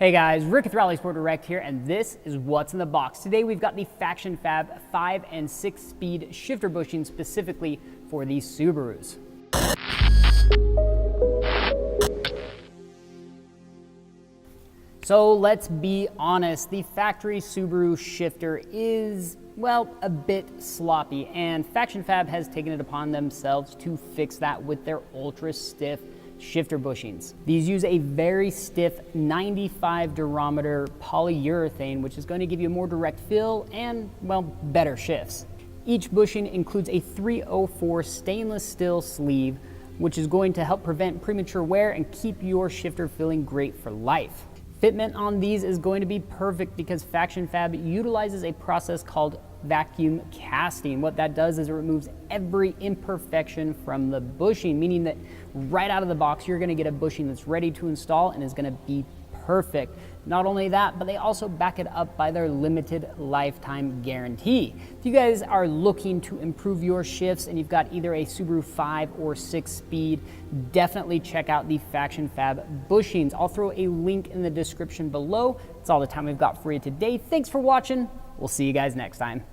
Hey guys, Rick with RallySport Direct here, and this is what's in the box. Today we've got the FactionFab 5 and 6 speed shifter bushing specifically for these Subarus. So let's be honest, the factory Subaru shifter is, well, a bit sloppy, and FactionFab has taken it upon themselves to fix that with their ultra stiff shifter bushings. These use a very stiff 95 durometer polyurethane, which is going to give you a more direct feel and, well, better shifts. Each bushing includes a 304 stainless steel sleeve, which is going to help prevent premature wear and keep your shifter feeling great for life. Fitment on these is going to be perfect because FactionFab utilizes a process called vacuum casting. What that does is it removes every imperfection from the bushing, meaning that right out of the box, you're gonna get a bushing that's ready to install and is gonna be perfect. Not only that, but they also back it up by their limited lifetime guarantee. If you guys are looking to improve your shifts and you've got either a Subaru 5 or 6 speed, definitely check out the FactionFab bushings. I'll throw a link in the description below. That's all the time we've got for you today. Thanks for watching. We'll see you guys next time.